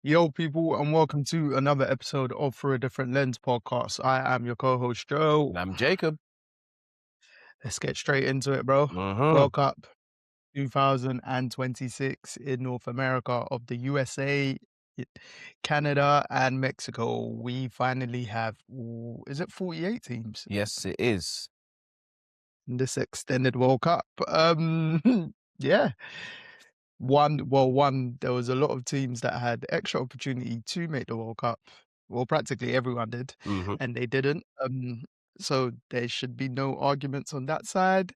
Yo, people, and welcome to another episode of Through a Different Lens podcast. I am your co-host Joe. And I'm Jacob. Let's get straight into it, bro. Mm-hmm. World Cup 2026 in North America of the USA, i- Canada, and Mexico. We finally have, is it 48 teams Yes, it is. in this extended World Cup? Yeah. There was a lot of teams that had extra opportunity to make the World Cup. Well, practically everyone did, Mm-hmm. and they didn't. So there should be no arguments on that side.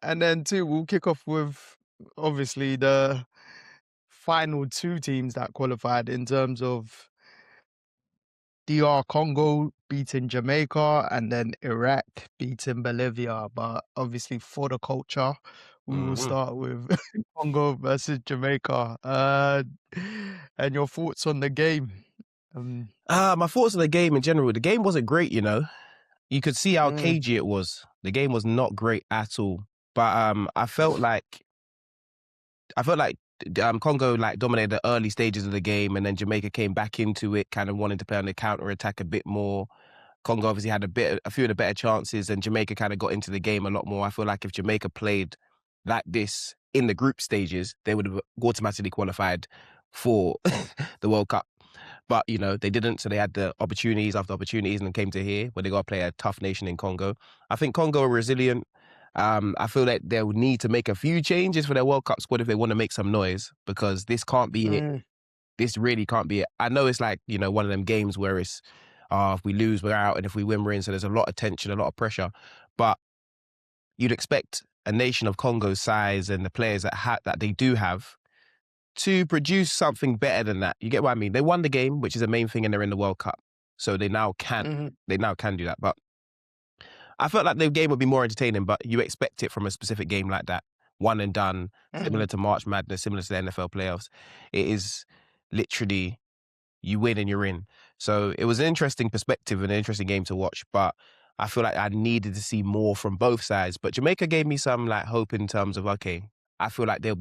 And then two, we'll kick off with obviously the final two teams that qualified in terms of DR Congo beating Jamaica and then Iraq beating Bolivia. But obviously for the culture, we will Mm-hmm. start with Congo versus Jamaica. And your thoughts on the game? Um, My thoughts on the game in general. The game wasn't great, you know. You could see how mm, cagey it was. The game was not great at all. But I felt like Congo like dominated the early stages of the game, and then Jamaica came back into it, kind of wanting to play on the counter attack a bit more. Congo obviously had a few of the better chances, and Jamaica kind of got into the game a lot more. I feel like if Jamaica played like this in the group stages, they would have automatically qualified for the World Cup. But, you know, they didn't, so they had the opportunities after opportunities and came to here where they got to play a tough nation in Congo. I think Congo are resilient. I feel like they'll need to make a few changes for their World Cup squad if they want to make some noise, because this can't be it. mm, This really can't be it. I know it's like, you know, one of them games where it's, if we lose, we're out, and if we win, we're in. So there's a lot of tension, a lot of pressure. But you'd expect a nation of Congo's size and the players that they do have to produce something better than that. You get what I mean? They won the game, which is the main thing, and they're in the World Cup. So mhm, they now can do that. But I felt like the game would be more entertaining, but you expect it from a specific game like that. One and done, similar mhm. to March Madness, similar to the NFL playoffs. It is literally you win and you're in. So it was an interesting perspective and an interesting game to watch, but I feel like I needed to see more from both sides. But Jamaica gave me some like hope in terms of, okay, I feel like they'll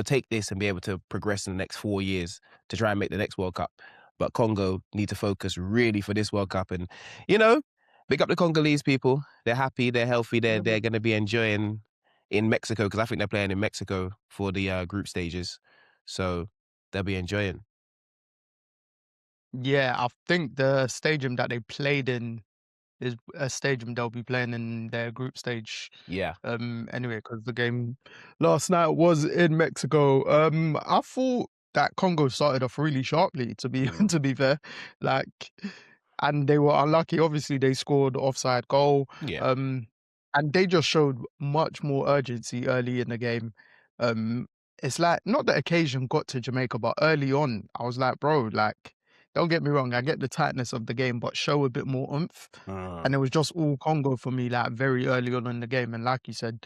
take this and be able to progress in the next 4 years to try and make the next World Cup. But Congo need to focus really for this World Cup, and, you know, big up the Congolese people. They're happy, they're healthy, they're going to be enjoying in Mexico, because I think they're playing in Mexico for the group stages. So they'll be enjoying. Yeah, I think the stadium that they played in is a stadium they'll be playing in their group stage. Yeah. Anyway, because the game last night was in Mexico. I thought that Congo started off really sharply, to be Mm. to be fair. Like, and they were unlucky. Obviously, they scored offside goal. Yeah. Um, and they just showed much more urgency early in the game. Um, it's like not the occasion got to Jamaica, but early on, I was like, bro, like, don't get me wrong, I get the tightness of the game, but show a bit more oomph. Mm. And it was just all Congo for me, like very early on in the game. And like you said,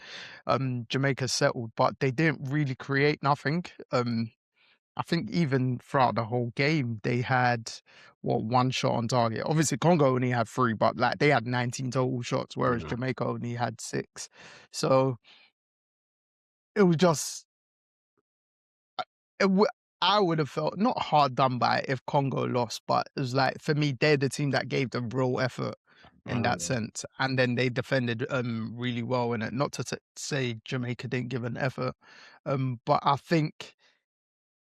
Jamaica settled, but they didn't really create nothing. I think even throughout the whole game, they had one shot on target. Obviously, Congo only had three, but like they had 19 total shots, whereas Mhm. Jamaica only had six. So it was just, it w- I would have felt not hard done by if Congo lost, but it was like for me, they're the team that gave the real effort in that Mm. sense, and then they defended really well in it. Not to say Jamaica didn't give an effort, but I think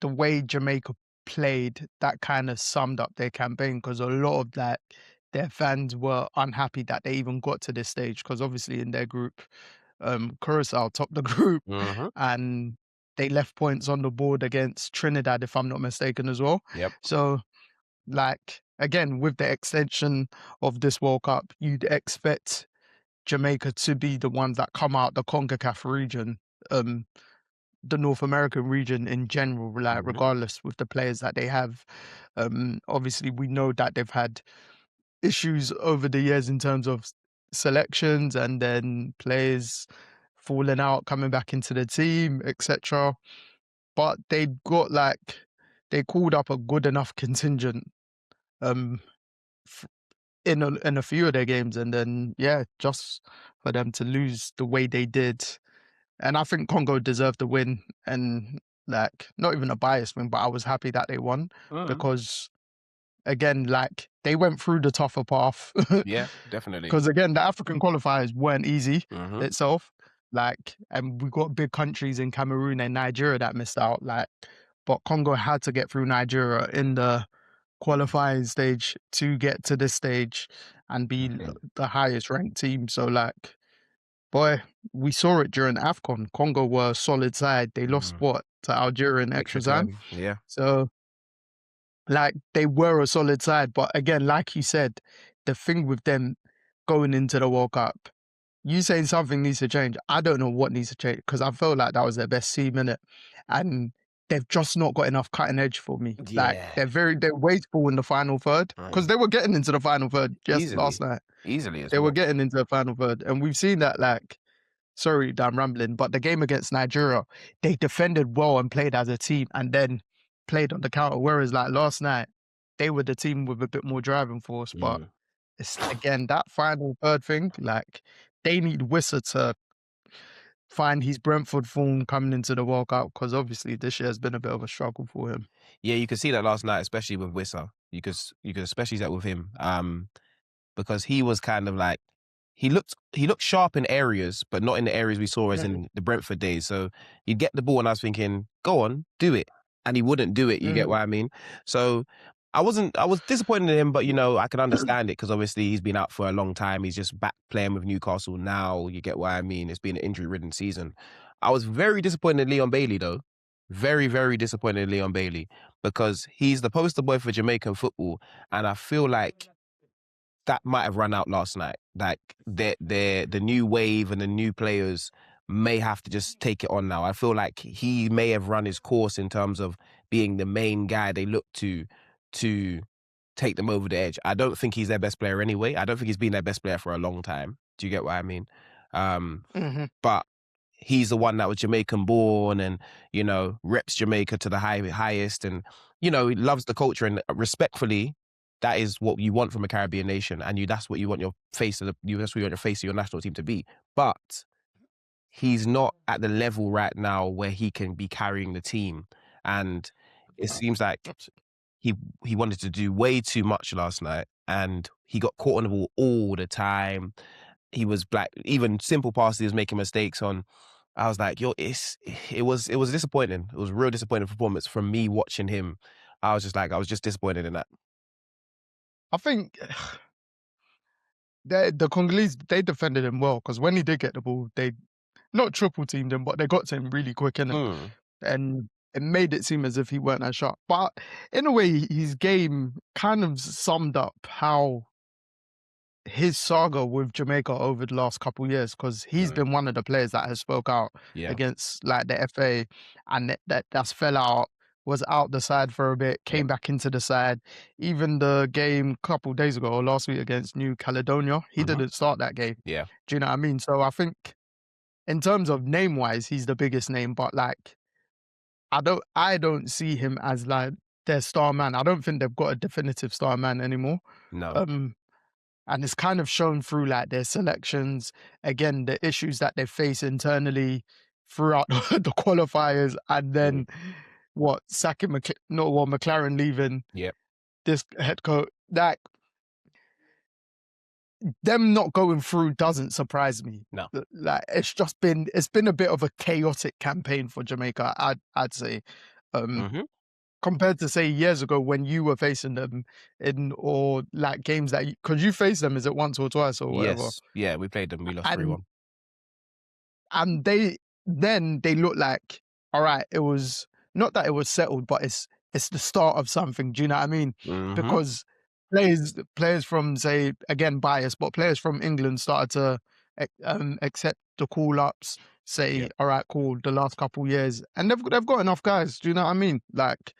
the way Jamaica played, that kind of summed up their campaign, because a lot of that their fans were unhappy that they even got to this stage, because obviously in their group, Curacao topped the group, Mhm. and they left points on the board against Trinidad, if I'm not mistaken, as well. Yep. So, like, again, with the extension of this World Cup, you'd expect Jamaica to be the ones that come out the CONCACAF region, um, the North American region in general, like Mhm. regardless with the players that they have. Obviously, we know that they've had issues over the years in terms of selections and then players falling out, coming back into the team, etc. But they called up a good enough contingent um, in a few of their games, and then yeah, just for them to lose the way they did, and I think Congo deserved the win. And like not even a biased thing, but I was happy that they won Mm. because again, like they went through the tougher path. Yeah, definitely. Because again, the African qualifiers weren't easy Mhm. itself. Like, and we got big countries in Cameroon and Nigeria that missed out. Like, but Congo had to get through Nigeria in the qualifying stage to get to this stage and be the highest ranked team. So, like, boy, we saw it during AFCON. Congo were a solid side. They lost Mm. what to Algeria in extra Extra time. time. Yeah. So like they were a solid side, but again, like you said, the thing with them going into the World Cup, you saying something needs to change. I don't know what needs to change because I felt like that was their best team in it, and they've just not got enough cutting edge for me. Like Yeah. they're wasteful in the final third because Mm. they were getting into the final third just last Easily. night. Easily as They were well. getting into the final third, and we've seen that like sorry that I'm rambling, but the game against Nigeria, they defended well and played as a team and then played on the counter. Whereas like last night, they were the team with a bit more driving force. But Mm. it's again that final third thing, like they need Wissa to find his Brentford form coming into the World Cup because obviously this year has been a bit of a struggle for him. Yeah, you could see that last night, especially with Wissa. You could especially see that with him. Because he was kind of like he looked sharp in areas, but not in the areas we saw as Mhm, in the Brentford days. So he'd get the ball, and I was thinking, "Go on, do it," and he wouldn't do it. You get mhm, what I mean? So I was disappointed in him, but you know I can understand it because obviously he's been out for a long time. He's just back playing with Newcastle now. You get what I mean? It's been an injury-ridden season. I was very disappointed in Leon Bailey though. Very, very disappointed in Leon Bailey because he's the poster boy for Jamaican football, and I feel like that might have run out last night. Like the new wave and the new players may have to just take it on now. I feel like he may have run his course in terms of being the main guy they look to take them over the edge. I don't think he's their best player anyway. I don't think he's been their best player for a long time. Do you get what I mean? Um, mhm. but he's the one that was Jamaican born and, you know, reps Jamaica to the highest and, you know, he loves the culture and respectfully, that is what you want from a Caribbean nation. And that's what you want your that's what you want your face of your national team to be. But he's not at the level right now where he can be carrying the team. And it seems like Abs- he he wanted to do way too much last night and he got caught on the ball all the time. He was black. Even simple passes he was making mistakes on. I was like, yo, it was disappointing. It was a real disappointing performance from me watching him. I was just like, I was just disappointed in that. I think the Congolese they defended him well because when he did get the ball, they not triple teamed him, but they got to him really quick, innit? Mm, And it made it seem as if he weren't as sharp. But in a way, his game kind of summed up how his saga with Jamaica over the last couple of years, because he's mm, been one of the players that has spoke out yeah, against like the FA and that's fell out, was out the side for a bit, yep, came back into the side. Even the game a couple of days ago or last week against New Caledonia, he hmm, didn't start that game. yeah, Do you know what I mean? So I think in terms of name wise, he's the biggest name, but like I don't see him as like their star man. I don't think they've got a definitive star man anymore. no, Um, and it's kind of shown through like their selections, again, the issues that they face internally throughout the qualifiers, and mm, then what sacking no, well, McLaren leaving yep, this head coach. Like them not going through doesn't surprise me. no, Like it's been a bit of a chaotic campaign for Jamaica. I'd say. Um, hmm, Compared to say years ago when you were facing them in or like games that because you faced them, is it once or twice or whatever? yes, yeah, we played them, we lost three And one. they then they look like, all right, it was not that it was settled, but it's the start of something. Do you know what I mean? Mm-hmm. Because players from say again bias, but players from England started to accept the call ups. Say, Yep. all right, cool. The last couple years, and they've got enough guys. Do you know what I mean? Like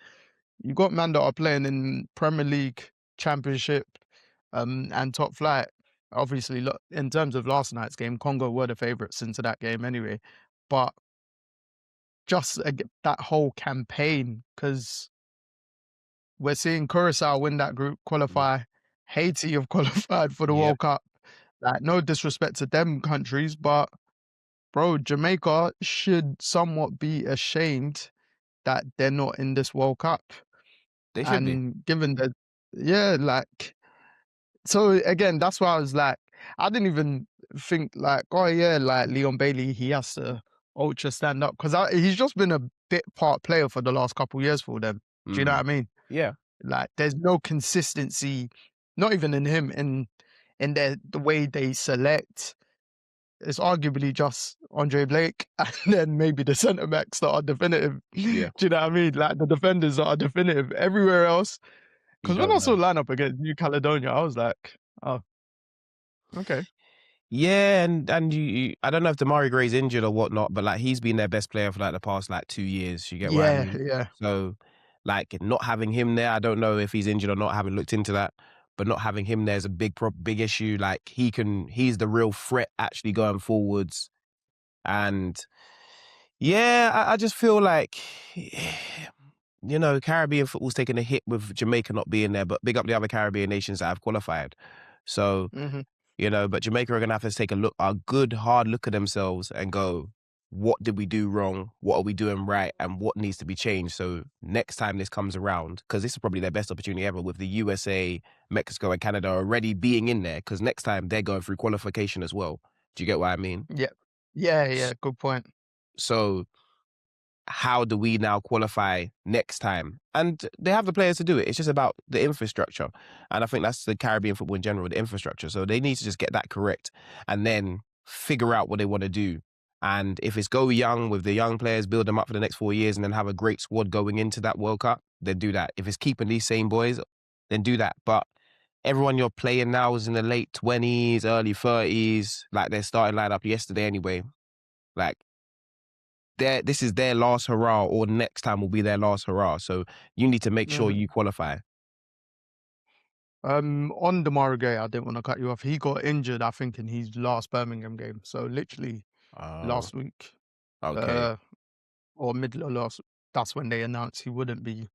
you got men that are playing in Premier League, Championship, and top flight. Obviously, look, in terms of last night's game, Congo were the favourites into that game anyway. But just that whole campaign, because we're seeing Curacao win that group, Mm, qualify. Haiti have qualified for the yep. World Cup. Like, no disrespect to them countries, but bro, Jamaica should somewhat be ashamed that they're not in this World Cup. They should be. And given that, yeah, like, so again, that's why I was like, I didn't even think like, oh yeah, like Leon Bailey, he has to ultra stand up because he's just been a bit part player for the last couple years for them. Do you know what Mm. I mean? Yeah. Like, there's no consistency, not even in him, in the way they select. It's arguably just Andre Blake, and then maybe the centre backs that are definitive. Yeah. Do you know what I mean? Like the defenders that are definitive. Everywhere else, You because when I don't saw know. lineup against New Caledonia, I was like, oh, okay. Yeah, and I don't know if Damari Gray's injured or whatnot, but like he's been their best player for like the past like 2 years. You get what I Yeah, mean? yeah. So like not having him there, I don't know if he's injured or not. I haven't looked into that, but not having him there is a big issue. Like he's the real threat actually going forwards. And yeah, I just feel like Caribbean football's taking a hit with Jamaica not being there, but big up the other Caribbean nations that have qualified. So Mhm. but Jamaica are gonna have to take a good hard look at themselves and go, what did we do wrong? What are we doing right? And what needs to be changed? So next time this comes around, because this is probably their best opportunity ever with the USA, Mexico, and Canada already being in there, because next time they're going through qualification as well. Do you get what I mean? Yeah. Yeah, S- yeah. Good point. So how do we now qualify next time? And they have the players to do it. It's just about the infrastructure. And I think that's the Caribbean football in general, the infrastructure. So they need to just get that correct and then figure out what they want to do. And if it's go young with the young players, build them up for the next 4 years and then have a great squad going into that World Cup, then do that. If it's keeping these same boys, then do that. But everyone you're playing now is in the late 20s, early 30s, like their starting lineup yesterday anyway. Like, this is their last hurrah, or next time will be their last hurrah. So you need to make sure Mhm. you qualify. On Demarai Gray, I didn't want to cut you off. He got injured, I think, in his last Birmingham game. So literally Oh, last week, okay. uh, or middle of last. That's when they announced he wouldn't be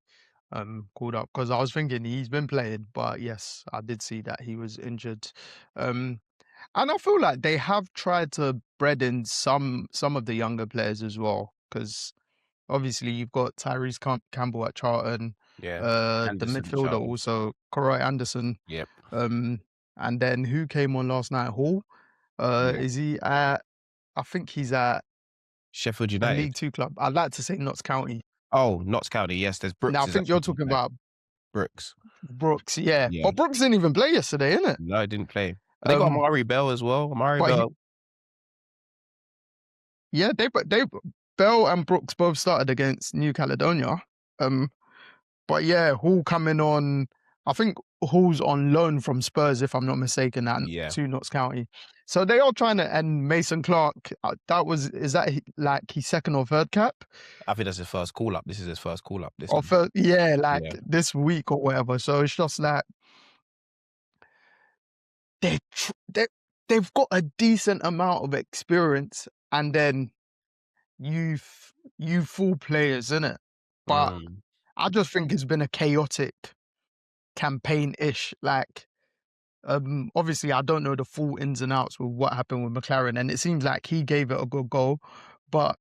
called up because I was thinking he's been playing, but yes, I did see that he was injured. Um, and I feel like they have tried to bred in some of the younger players as well because obviously you've got Tyrese Campbell at Charlton, Yeah. the Anderson, midfielder Charlton. also Corey Anderson, Yep. um, and then who came on last night? Hall. Yeah. Is he at? I think he's at Sheffield a United. League Two club. I'd like to say Notts County. Oh, Notts County. Yes, there's Now I Brooks is at think you're Sheffield talking United. about Brooks. Brooks, yeah, Yeah. but Brooks didn't even play yesterday, innit? No, I didn't play. But they got Um, Amari Bell as well. Amari but he, Bell. yeah, they Bell and Brooks both started against New Caledonia. Um, but yeah, Hall coming on. I think Hall's on loan from Spurs, if I'm not mistaken, and Yeah. to Notts County. So they are trying to. And Mason Clark, is that like his second or third cap? I think that's his first call up. This is his first call up this Or month. first, yeah, like Yeah. this week or whatever. So it's just like they they they've got a decent amount of experience, and then youthful players in it. But Mm. I just think it's been a chaotic campaign-ish. Like, obviously I don't know the full ins and outs with what happened with McLaren, and it seems like he gave it a good go, but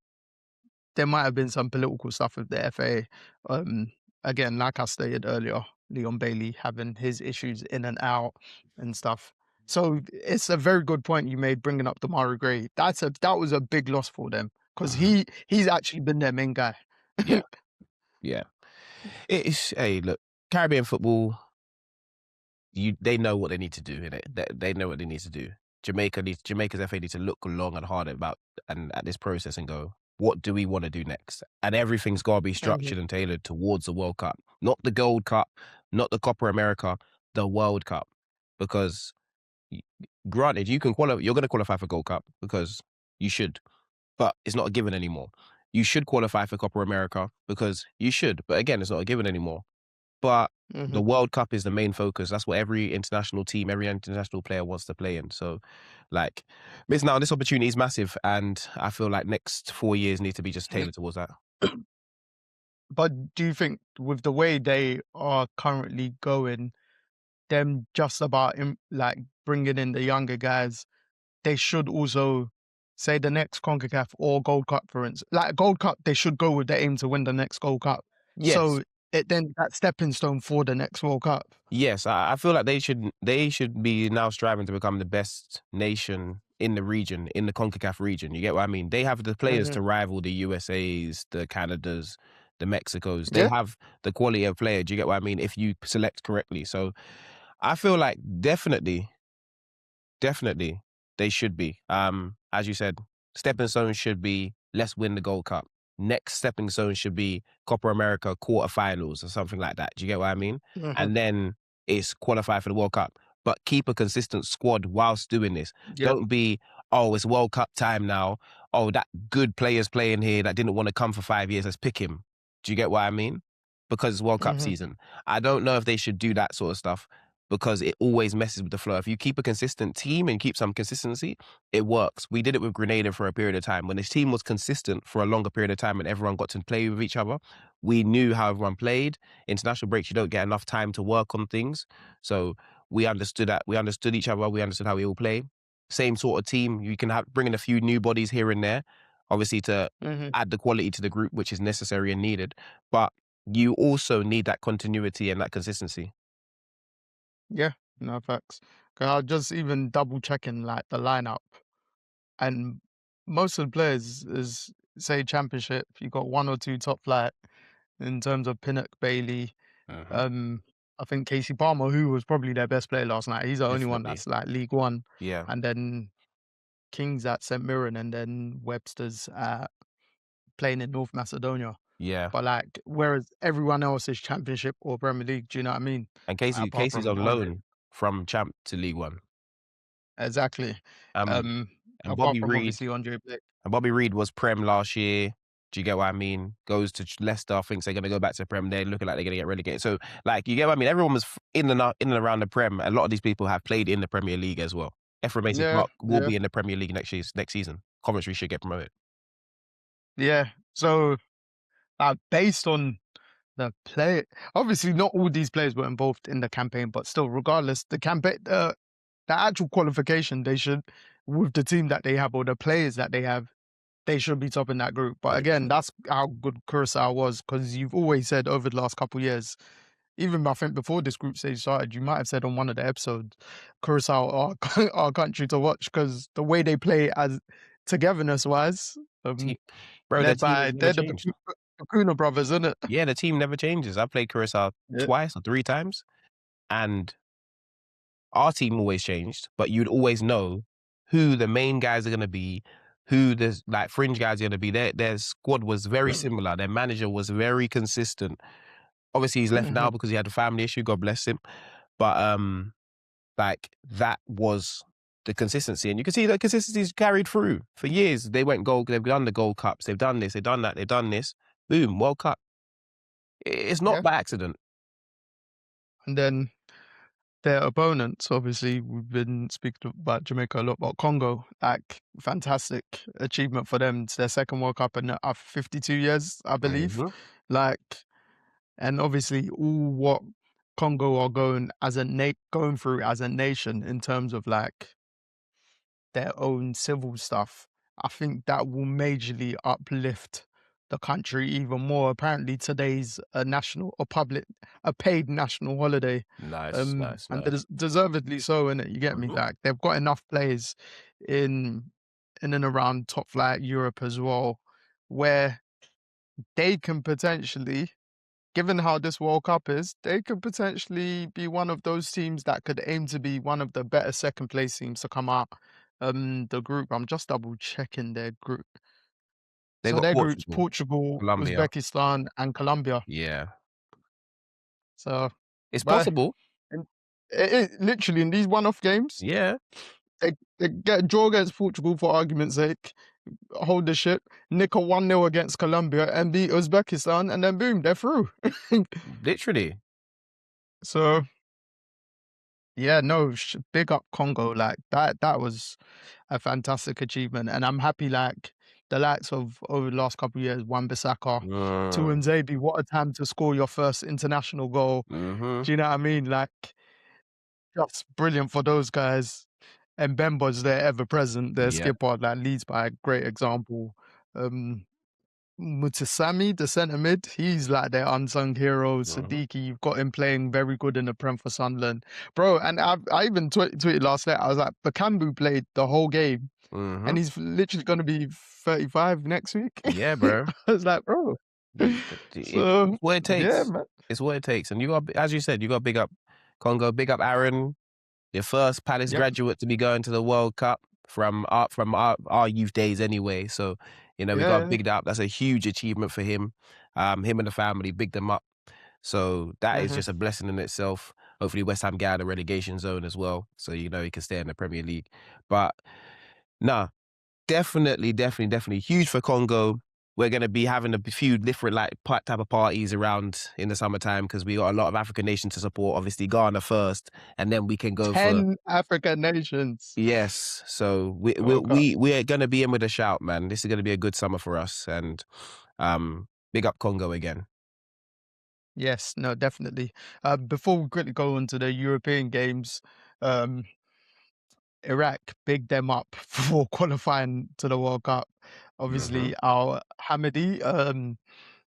there might have been some political stuff with the FA. Um, Again, like I stated earlier, Leon Bailey having his issues in and out and stuff. So it's a very good point you made bringing up Damari Gray. That was a big loss for them because Mhm. he's actually been their main guy. Yeah. Yeah. It's hey, look, Caribbean football, they know what they need to do in it. They know what they need to do. Jamaica's FA need to look long and hard about and at this process and go, what do we want to do next? And everything's got to be Mhm, structured and tailored towards the World Cup, not the Gold Cup, not the Copa America, the World Cup. Because y- granted, you're going to qualify for Gold Cup because you should, but it's not a given anymore. You should qualify for Copa America because you should, but again, it's not a given anymore. But the mhm. World Cup is the main focus. That's what every international team, every international player wants to play in. So, like, missing out on this opportunity is massive, and I feel like next 4 years need to be just tailored towards that. But do you think with the way they are currently going, them just about like bringing in the younger guys, they should also say the next CONCACAF or Gold Cup, for instance. Like Gold Cup, they should go with the aim to win the next Gold Cup. Yes. So it then that stepping stone for the next World Cup. Yes, I feel like they should be now striving to become the best nation in the region, in the CONCACAF region. You get what I mean? They have the players Hmm. to rival the USAs, the Canadas, the Mexicos. They Yeah. have the quality of player. Do you get what I mean? If you select correctly. So I feel like definitely, they should be. As you said, stepping stone should be let's win the Gold Cup. Next stepping stone should be Copa America quarterfinals or something like that. Do you get what I mean? Hmm. And then it's qualify for the World Cup. But keep a consistent squad whilst doing this. Yeah. Don't be, oh, it's World Cup time now. Oh, that good player's playing here that didn't want to come for 5 years. Let's pick him. Do you get what I mean? Because it's World Cup Hmm. season. I don't know if they should do that sort of stuff because it always messes with the flow. If you keep a consistent team and keep some consistency, it works. We did it with Grenada for a period of time. When this team was consistent for a longer period of time and everyone got to play with each other, we knew how everyone played. International breaks, you don't get enough time to work on things. So we understood that. We understood each other. We understood how we all play. Same sort of team. You can bring in a few new bodies here and there, obviously to Hmm. add the quality to the group, which is necessary and needed. But you also need that continuity and that consistency. Yeah. No facts. 'Cause I was just even double checking like the lineup, and most of the players is say championship. You got one or two top flight in terms of Pinnock, Bailey. Mhm. Um, I think Casey Palmer, who was probably their best player last night. He's the only one Definitely. that's like League One, Yeah. and then Kings at St Mirren, and then Webster's playing in North Macedonia. Yeah. But like, whereas everyone else is Championship or Premier League, do you know what I mean? And Like, Casey apart Casey's from on Andre. loan from Champ to League One. Exactly. Um, Um, and apart Bobby from Reid obviously Andre Blake. and Bobby Reid was Prem last year. Do you get what I mean? Goes to Leicester, thinks they're gonna go back to Prem. They're looking like they're gonna get relegated. So, like, you get what I mean? Everyone was in and around the Prem. A lot of these people have played in the Premier League as well. Ephraim Mason Yeah, Clark will yeah, be in the Premier League next season. Coventry should get promoted. yeah. So, based on the play, obviously not all these players were involved in the campaign, but still, regardless, the actual qualification, they should, with the team that they have or the players that they have, they should be top in that group. But again, 100%. that's how good Curacao was, because you've always said over the last couple of years, even I think before this group stage started, you might have said on one of the episodes, Curacao are our country to watch because the way they play as togetherness wise, Team Bro, their led team has by never they're the changed. Bakuna brothers, isn't it? Yeah, the team never changes. I played Curacao Yeah. twice or 3 times, and our team always changed, but you'd always know who the main guys are gonna be, who the like fringe guys are gonna be. Their squad was very similar. Their manager was very consistent. Obviously, he's left now Mhm. because he had a family issue. God bless him. But like that was the consistency, and you can see that consistency's carried through for years. They went gold. They've done the Gold Cups. They've done this. They've done that. They've done this. Boom, World Cup. It's not Yeah. by accident. And then their opponents, obviously, we've been speaking about Jamaica a lot, but Congo, like fantastic achievement for them. It's their second World Cup in 52 years, I believe. Mhm. Like, and obviously, all what Congo are going through as a nation in terms of like their own civil stuff, I think that will majorly uplift the country even more. Apparently, today's a paid national holiday, Nice, nice, and nice. deservedly so. In it, you get me? Mhm. Like they've got enough players in in and around top flight Europe as well, where they can potentially, given how this World Cup is, they could potentially be one of those teams that could aim to be one of the better second place teams to come out the group. I'm just double checking their group. They So got their group's Portugal, Portugal, Colombia. Uzbekistan, and Colombia. Yeah. So, It's but possible. and literally in these one-off games, Yeah. they get a draw against Portugal for argument's sake, hold the ship, nick a 1-0 against Colombia, and beat Uzbekistan, and then boom, they're through. Literally. So yeah, no, big up Congo. Like that was a fantastic achievement, and I'm happy. Like the likes of over the last couple of years, Wan-Bissaka, to Mm. Nzabi, what a time to score your first international goal. Mhm. Do you know what I mean? Like just brilliant for those guys. and Mbemba's there ever present, their Yeah. skipper that leads by a great example. Mutasami, the centre mid, he's like their unsung hero. Mhm. Siddiqui, you've got him playing very good in the Prem for Sunderland. Bro, and I even tweeted last night, I was like, Bakambu played the whole game and Mhm. he's literally going to be 35 next week. Yeah, bro. I was like, bro. It's So, what it yeah, takes. man. It's what it takes. And you got, as you said, you got to big up Congo, big up Aaron, your first Palace Yep. graduate to be going to the World Cup from our youth days anyway. So, we got to Yeah. big that up. That's a huge achievement for him. Him and the family, big them up. So that is Hmm. just a blessing in itself. Hopefully West Ham get out of the relegation zone as well. So, he can stay in the Premier League. But nah, definitely huge for Congo. We're going to be having a few different type of parties around in the summertime because we got a lot of African nations to support. Obviously Ghana first, and then we can go for 10 African nations. yes. So we we World Cup. we we're going to be in with a shout, man. This is going to be a good summer for us, and big up Congo again. Yes, no, definitely. Before we quickly go on to the European games, um, Iraq bigged them up for qualifying to the World Cup. Mhm. Obviously, our Hamidi,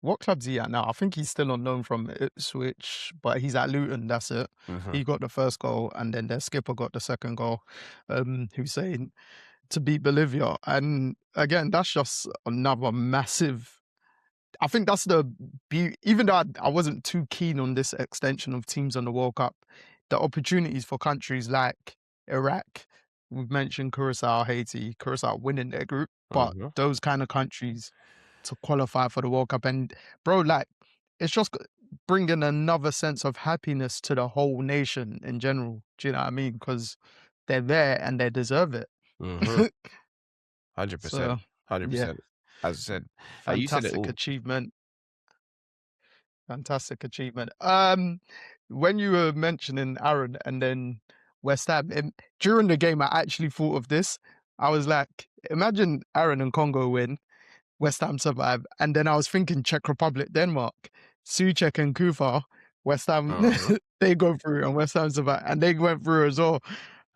what club's he at now? I think he's still on loan from Ipswich, but he's at Luton. That's it. Mhm. He got the first goal, and then their skipper got the second goal. Hussein to beat Bolivia, and again, that's just another massive. I think that's the beauty. Even though I wasn't too keen on this extension of teams on the World Cup, the opportunities for countries like Iraq, we've mentioned Curacao, Haiti, Curacao winning their group, but Mhm. those kind of countries to qualify for the World Cup. And bro, like, it's just bringing another sense of happiness to the whole nation in general. Do you know what I mean? Because they're there and they deserve it. Mhm. 100%. So, yeah, 100%. As I said, you said it fantastic all. achievement. Fantastic achievement. When you were mentioning Aaron and then West Ham, during the game, I actually thought of this. I was like, imagine Aaron and Congo win, West Ham survive, and then I was thinking Czech Republic, Denmark, Suchek and Kufa, West Ham, Mhm. they go through and West Ham survive, and they went through as well.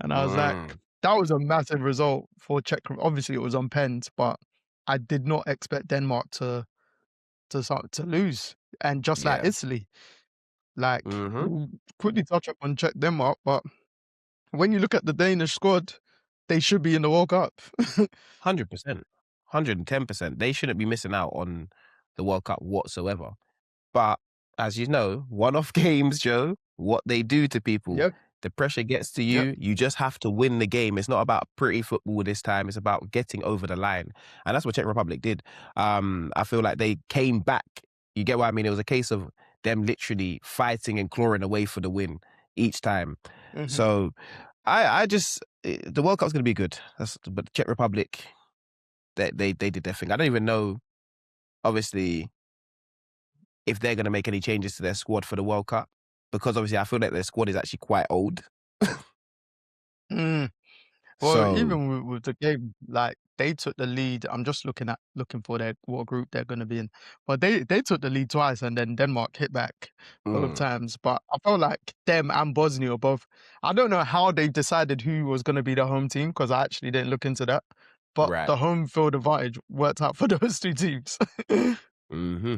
And I was like, Mm. that was a massive result for Czech. Obviously, it was on pens, but I did not expect Denmark to lose. And just like Yeah. Italy, like, Mhm. we'll quickly touch up on Czech Denmark, but when you look at the Danish squad, they should be in the World Cup. 100%. 110%. They shouldn't be missing out on the World Cup whatsoever. But as you know, one-off games, Joe, what they do to people, Yep, the pressure gets to yep. you. You just have to win the game. It's not about pretty football this time. It's about getting over the line. And that's what Czech Republic did. I feel like they came back. You get what I mean? It was a case of them literally fighting and clawing away for the win each time. Mhm. So I just, the World Cup's going to be good. But the Czech Republic, they did their thing. I don't even know, obviously, if they're going to make any changes to their squad for the World Cup, because obviously I feel like their squad is actually quite old. Mm. Well, So, even with the game, like, they took the lead. I'm just looking for their what group they're gonna be in. But they took the lead twice, and then Denmark hit back both mm, times. But I felt like them and Bosnia both. I don't know how they decided who was gonna be the home team because I actually didn't look into that. But right. the home field advantage worked out for those two teams. Mm-hmm.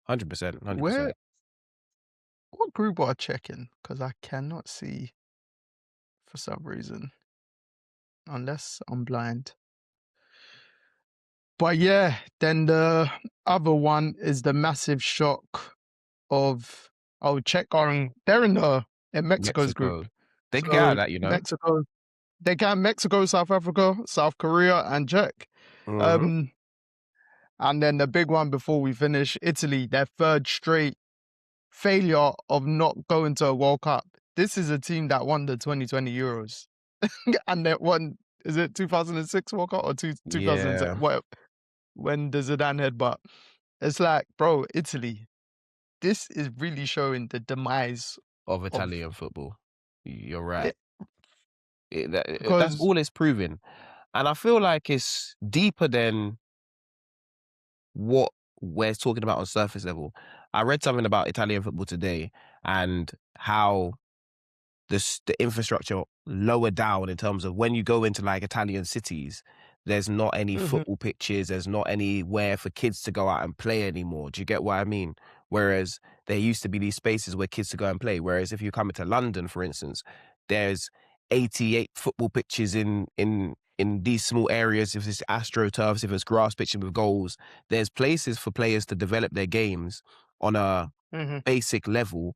100%. Where 100%. what group are I checking? Because I cannot see for some reason, unless I'm blind. But yeah, then the other one is the massive shock of Czech are they're in Mexico's group. Mexico. They could get out So of that. Mexico, they can Mexico, South Africa, South Korea, and Czech. Mm-hmm. Um, and then the big one before we finish, Italy, their third straight failure of not going to a World Cup. This is a team that won the 2020 Euros, and they won. Is it 2006 World Cup or 2007? Yeah. What when the Zidane headbutt? It's like, bro, Italy. This is really showing the demise Of of Italian football. You're right. it That's because all it's proving. And I feel like it's deeper than what we're talking about on surface level. I read something about Italian football today and how the infrastructure lower down in terms of when you go into like Italian cities, there's not any Mhm. football pitches, there's not anywhere for kids to go out and play anymore. Do you get what I mean? Whereas there used to be these spaces where kids to go and play. Whereas if you come into London, for instance, there's 88 football pitches in these small areas. If it's astroturfs, if it's grass pitches with goals, there's places for players to develop their games on a Mhm. basic level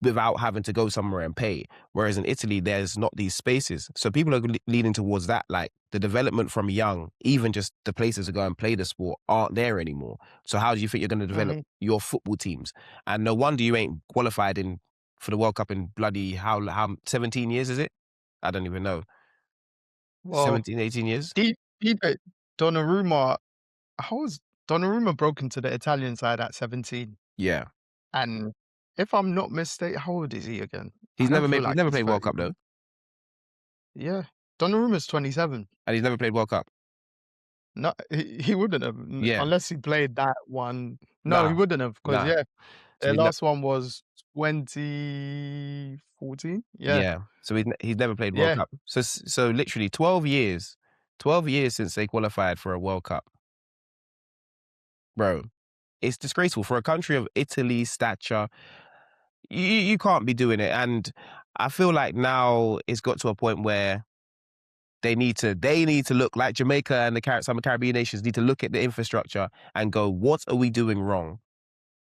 without having to go somewhere and pay. Whereas in Italy, there's not these spaces. So people are leaning towards that. Like the development from young, even just the places to go and play the sport aren't there anymore. So how do you think you're going to develop Mhm. your football teams? And no wonder you ain't qualified in for the World Cup in bloody how 17 years is it? I don't even know. Well, 17, 18 years? deep Donnarumma. How was Donnarumma broke into the Italian side at 17? Yeah. And if I'm not mistaken, how old is he again? I He's don't never feel made he's like never he's played World 30, Cup bro. though. Yeah. Donnarumma's 27. And he's never played World Cup. No, he wouldn't have Yeah. unless he played that one. No, he Nah. wouldn't have because Nah. yeah, So their he's never last one was 2014. Yeah, yeah. So he's never played World yeah. Cup. So literally 12 years. 12 years since they qualified for a World Cup. Bro, it's disgraceful for a country of Italy's stature. You can't be doing it. And I feel like now it's got to a point where they need to look like Jamaica and some Caribbean nations need to look at the infrastructure and go, what are we doing wrong?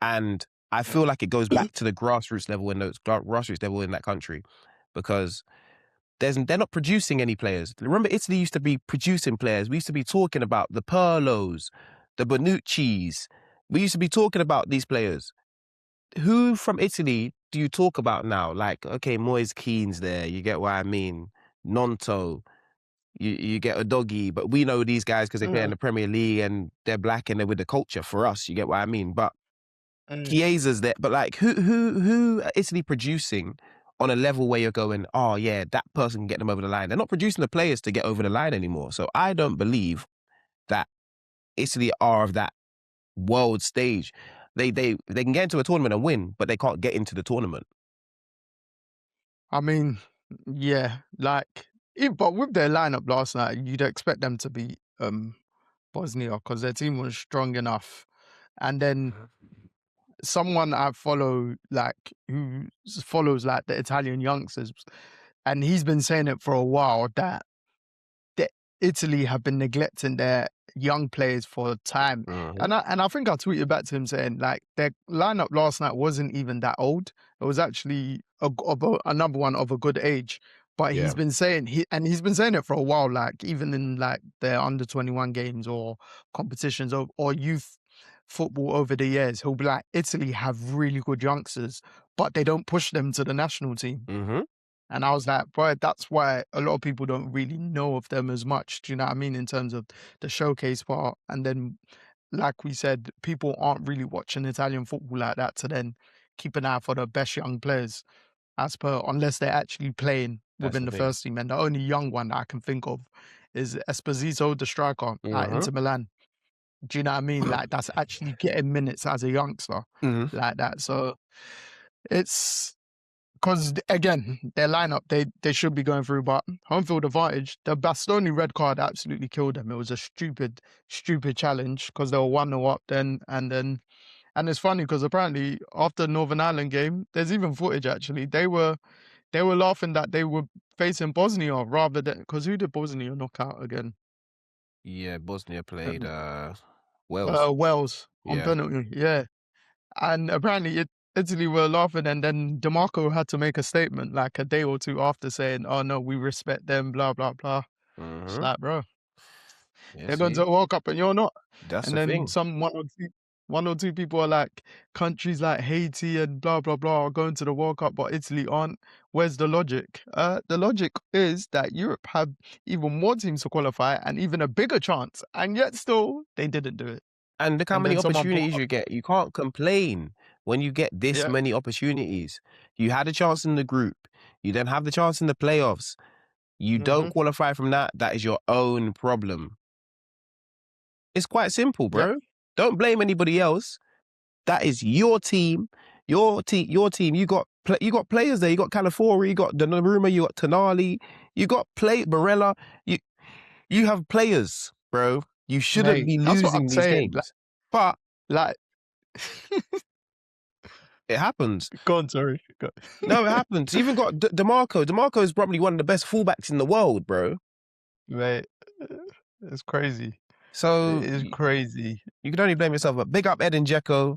And I feel like it goes back to the grassroots level in that country because they're not producing any players. Remember, Italy used to be producing players. We used to be talking about the Pirlos, the Bonucci's. We used to be talking about these players. Who from Italy do you talk about now? Like, okay, Moise Keane's there. You get what I mean? Nonto. You get a doggy, but we know these guys because they play in Mm, the Premier League and they're black and they're with the culture for us. You get what I mean? But mm. Chiesa's there, but like who are Italy producing on a level where you're going, oh yeah, that person can get them over the line. They're not producing the players to get over the line anymore. So I don't believe that Italy are of that world stage. They can get into a tournament and win, but they can't get into the tournament. I mean, yeah, like, but with their lineup last night, you'd expect them to beat Bosnia because their team was strong enough. And then someone I follow, like, who follows like the Italian youngsters, and he's been saying it for a while that Italy have been neglecting their young players for time. Mm-hmm. And I think I tweeted back to him saying like their lineup last night wasn't even that old. It was actually another one of a good age. But Yeah. he's been saying it for a while, like even in like their under 21 games or competitions or youth football over the years, he'll be like, Italy have really good youngsters, but they don't push them to the national team. Mm-hmm. And I was like, bro, that's why a lot of people don't really know of them as much. Do you know what I mean? In terms of the showcase part. And then, like we said, people aren't really watching Italian football like that to then keep an eye for the best young players unless they're actually playing That's within the the thing. first team. And the only young one that I can think of is Esposito, the striker at Mm-hmm. Inter Milan. Do you know what I mean? Like that's actually getting minutes as a youngster Mm-hmm. like that. So it's because again, their lineup they should be going through, but home field advantage. The Bastoni red card absolutely killed them. It was a stupid challenge because they were 1-0 up then, and it's funny because apparently after Northern Ireland game, there's even footage actually. They were laughing that they were facing Bosnia rather than because who did Bosnia knock out again? Yeah, Bosnia played Um, Wales. Wales on Yeah. penalty, yeah. And apparently Italy were laughing, and then DeMarco had to make a statement like a day or two after saying, "Oh no, we respect them." Blah blah blah. It's Mm-hmm. like, bro, Yeah, they're going to see? a World Cup and you're not. That's And the then thing. one or two people are like, countries like Haiti and blah blah blah are going to the World Cup, but Italy aren't. Where's the logic? The logic is that Europe had even more teams to qualify and even a bigger chance, and yet still they didn't do it. And look how And many then someone brought opportunities up, you get. You can't complain when you get this yeah, many opportunities. You had a chance in the group. You then have the chance in the playoffs. You don't mm-hmm, qualify from that. That is your own problem. It's quite simple, yep, bro. Don't blame anybody else. That is your team. Your team. You got you got players there. You got California, you got Donnarumma, you got Tonali, you got Barella. You have players, bro. You shouldn't Mate, be that's what I'm losing these saying. games, but Like, it happens. go on, sorry. Go. No, it happens. You even got DeMarco. DeMarco is probably one of the best fullbacks in the world, bro. Mate, it's crazy. So It is crazy. you can only blame yourself. But big up Edin Dzeko,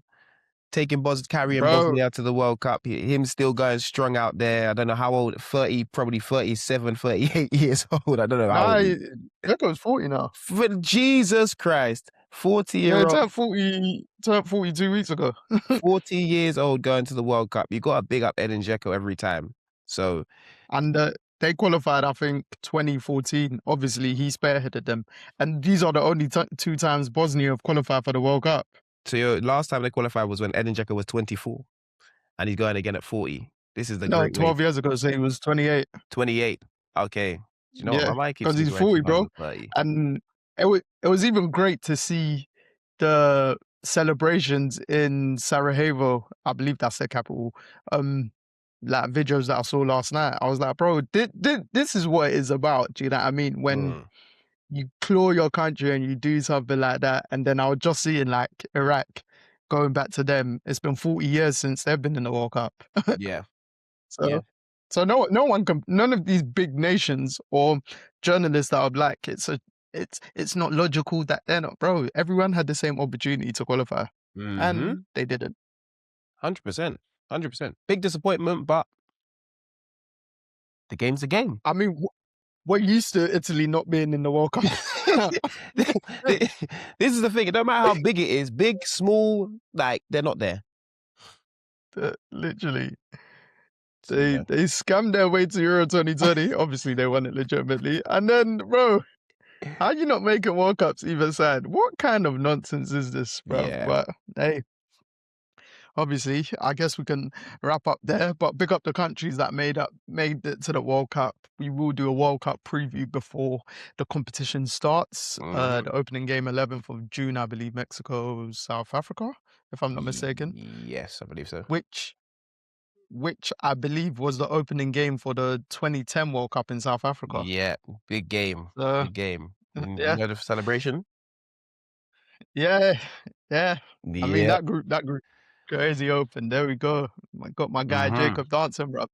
carrying Bro, Bosnia to the World Cup. Him still going strong out there. I don't know how old, 30, probably 37, 38 years old. I don't know how nah, old. Dzeko's 40 now. For Jesus Christ, Yeah, 40-year-old. turned 40 2 weeks ago. 40 years old going to the World Cup. You got to big up Edin Dzeko every time. So, And they qualified, I think, 2014. Obviously, he spearheaded them. And these are the only 2 times Bosnia have qualified for the World Cup. so last time they qualified was when Edin Dzeko was 24, and he's going again at 40. This is the No, great way. 12 years ago, so he was 28. 28. Okay. Do you know what? Yeah, My mind keeps because he's thinking we're in 40, bro. 2030. And it was even great to see the celebrations in Sarajevo. I believe that's their capital. Like videos that I saw last night. I was like, bro, this is what it is about. Do you know what I mean? When you claw your country and you do something like that, and then I was just seeing like Iraq going back to them. It's been 40 years since they've been in the World Cup. Yeah. So, Yeah. so no one can, none of these big nations or journalists that are black, it's not logical that they're not, bro. Everyone had the same opportunity to qualify, and they didn't. 100%. 100%. Big disappointment, but the game's a game. I mean, we're used to Italy not being in the World Cup. This is the thing. It don't matter how big it is, big, small, like they're not there. Literally. So, They yeah. they scammed their way to Euro 2020. Obviously, they won it legitimately. And then, bro, how you not making World Cups even sad? What kind of nonsense is this, bro? Yeah. But hey, obviously, I guess we can wrap up there. But big up the countries that made it to the World Cup. We will do a World Cup preview before the competition starts. The opening game 11th of June, I believe, Mexico, South Africa, if I'm not mistaken. Yes, I believe so. Which I believe was the opening game for the 2010 World Cup in South Africa. Yeah, big game. Big game. You Yeah. know the celebration? Yeah. I mean, Yeah. that group, crazy open. There we go. I got my guy Jacob dancing, bro.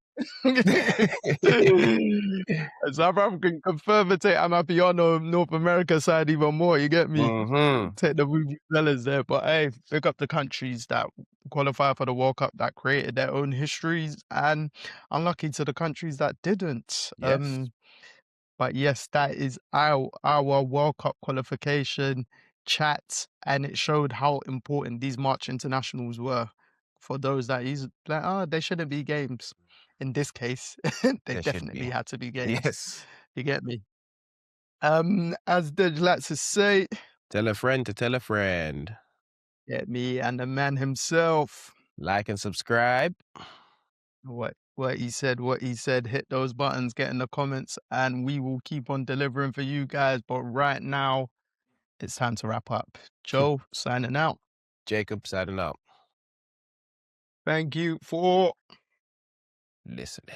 South Africa can further take Amapiano North America side even more. You get me? Take the movie sellers there. But hey, pick up the countries that qualify for the World Cup that created their own histories, and unlucky to the countries that didn't. Yes. But yes, that is our World Cup qualification chat, and it showed how important these March internationals were for those that is like, oh, they shouldn't be games. In this case, they There should definitely be. had to be games. Yes. You get me? As the lads say, Tell a friend to tell a friend. get me and the man himself. Like and subscribe. What he said, hit those buttons, get in the comments, and we will keep on delivering for you guys. But right now, it's time to wrap up. Joe, signing out. Jacob signing out. Thank you for Listening.